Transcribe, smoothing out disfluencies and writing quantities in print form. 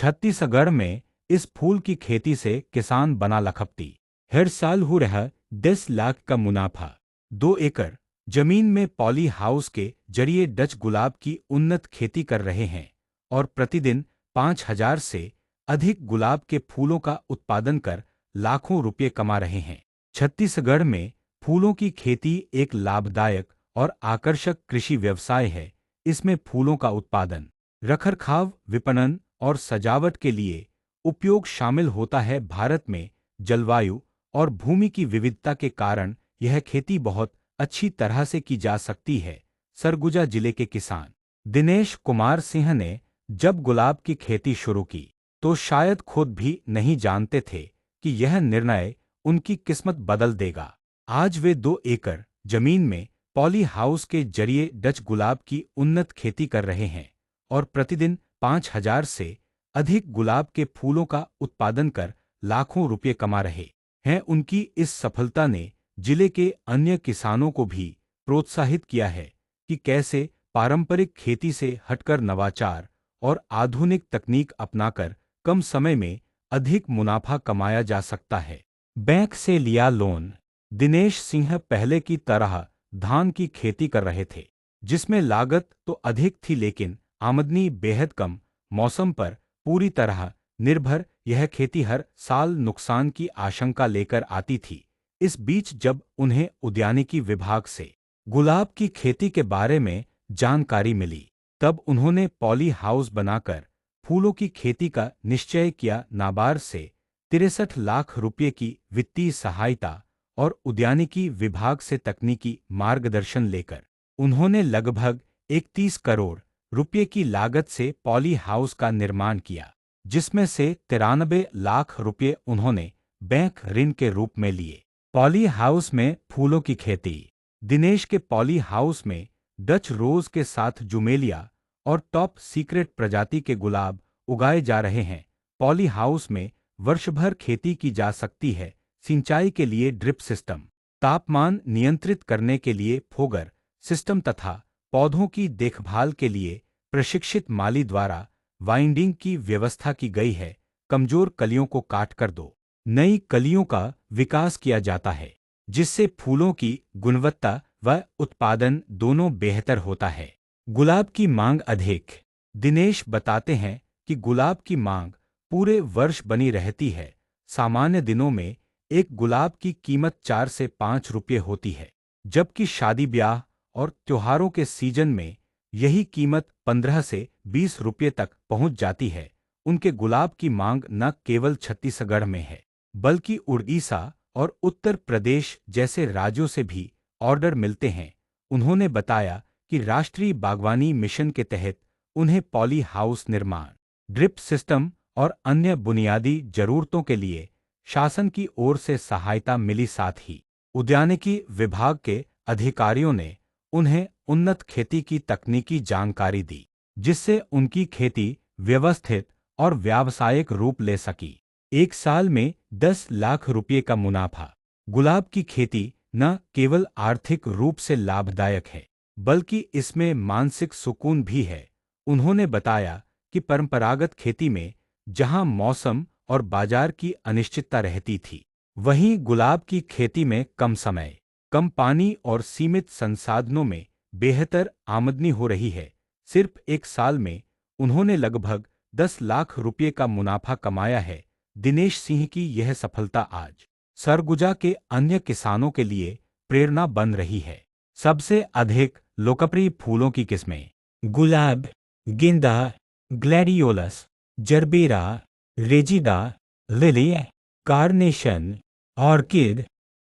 छत्तीसगढ़ में इस फूल की खेती से किसान बना लखपति। हर साल हो रहा 10 लाख का मुनाफा। 2 एकड़ जमीन में पॉली हाउस के जरिए डच गुलाब की उन्नत खेती कर रहे हैं और प्रतिदिन 5,000 से अधिक गुलाब के फूलों का उत्पादन कर लाखों रुपये कमा रहे हैं। छत्तीसगढ़ में फूलों की खेती एक लाभदायक और आकर्षक कृषि व्यवसाय है। इसमें फूलों का उत्पादन, रखरखाव, विपणन और सजावट के लिए उपयोग शामिल होता है। भारत में जलवायु और भूमि की विविधता के कारण यह खेती बहुत अच्छी तरह से की जा सकती है। सरगुजा जिले के किसान दिनेश कुमार सिंह ने जब गुलाब की खेती शुरू की तो शायद खुद भी नहीं जानते थे कि यह निर्णय उनकी किस्मत बदल देगा। आज वे 2 एकड़ जमीन में पॉली हाउस के जरिए डच गुलाब की उन्नत खेती कर रहे हैं और प्रतिदिन 5,000 से अधिक गुलाब के फूलों का उत्पादन कर लाखों रुपये कमा रहे हैं। उनकी इस सफलता ने जिले के अन्य किसानों को भी प्रोत्साहित किया है कि कैसे पारंपरिक खेती से हटकर नवाचार और आधुनिक तकनीक अपनाकर कम समय में अधिक मुनाफा कमाया जा सकता है। बैंक से लिया लोन। दिनेश सिंह पहले की तरह धान की खेती कर रहे थे, जिसमें लागत तो अधिक थी लेकिन आमदनी बेहद कम। मौसम पर पूरी तरह निर्भर यह खेती हर साल नुकसान की आशंका लेकर आती थी। इस बीच जब उन्हें उद्यानिकी विभाग से गुलाब की खेती के बारे में जानकारी मिली, तब उन्होंने पॉली हाउस बनाकर फूलों की खेती का निश्चय किया। नाबार्ड से 63 लाख रुपये की वित्तीय सहायता और उद्यानिकी विभाग से तकनीकी मार्गदर्शन लेकर उन्होंने लगभग 31 करोड़ रुपये की लागत से पॉली हाउस का निर्माण किया, जिसमें से 93 लाख रुपये उन्होंने बैंक ऋण के रूप में लिए। पॉली हाउस में फूलों की खेती। दिनेश के पॉली हाउस में डच रोज के साथ जुमेलिया और टॉप सीक्रेट प्रजाति के गुलाब उगाए जा रहे हैं। पॉली हाउस में वर्षभर खेती की जा सकती है। सिंचाई के लिए ड्रिप सिस्टम, तापमान नियंत्रित करने के लिए फोगर सिस्टम तथा पौधों की देखभाल के लिए प्रशिक्षित माली द्वारा वाइंडिंग की व्यवस्था की गई है। कमजोर कलियों को काटकर दो नई कलियों का विकास किया जाता है, जिससे फूलों की गुणवत्ता व उत्पादन दोनों बेहतर होता है। गुलाब की मांग अधिक। दिनेश बताते हैं कि गुलाब की मांग पूरे वर्ष बनी रहती है। सामान्य दिनों में एक गुलाब की कीमत 4 से 5 रुपये होती है, जबकि शादी ब्याह और त्योहारों के सीजन में यही कीमत 15 से 20 रुपये तक पहुंच जाती है। उनके गुलाब की मांग न केवल छत्तीसगढ़ में है, बल्कि उड़ीसा और उत्तर प्रदेश जैसे राज्यों से भी ऑर्डर मिलते हैं। उन्होंने बताया कि राष्ट्रीय बागवानी मिशन के तहत उन्हें पॉली हाउस निर्माण, ड्रिप सिस्टम और अन्य बुनियादी जरूरतों के लिए शासन की ओर से सहायता मिली। साथ ही उद्यानिकी विभाग के अधिकारियों ने उन्हें उन्नत खेती की तकनीकी जानकारी दी, जिससे उनकी खेती व्यवस्थित और व्यावसायिक रूप ले सकी। एक साल में 10 लाख रुपये का मुनाफा। गुलाब की खेती न केवल आर्थिक रूप से लाभदायक है, बल्कि इसमें मानसिक सुकून भी है। उन्होंने बताया कि परंपरागत खेती में जहां मौसम और बाजार की अनिश्चितता रहती थी, वहीं गुलाब की खेती में कम समय, कम पानी और सीमित संसाधनों में बेहतर आमदनी हो रही है। सिर्फ एक साल में उन्होंने लगभग 10 लाख रुपये का मुनाफा कमाया है। दिनेश सिंह की यह सफलता आज सरगुजा के अन्य किसानों के लिए प्रेरणा बन रही है। सबसे अधिक लोकप्रिय फूलों की किस्में। गुलाब, गेंदा, gladiolus, gerbera, reseda, lily, carnation, orchid,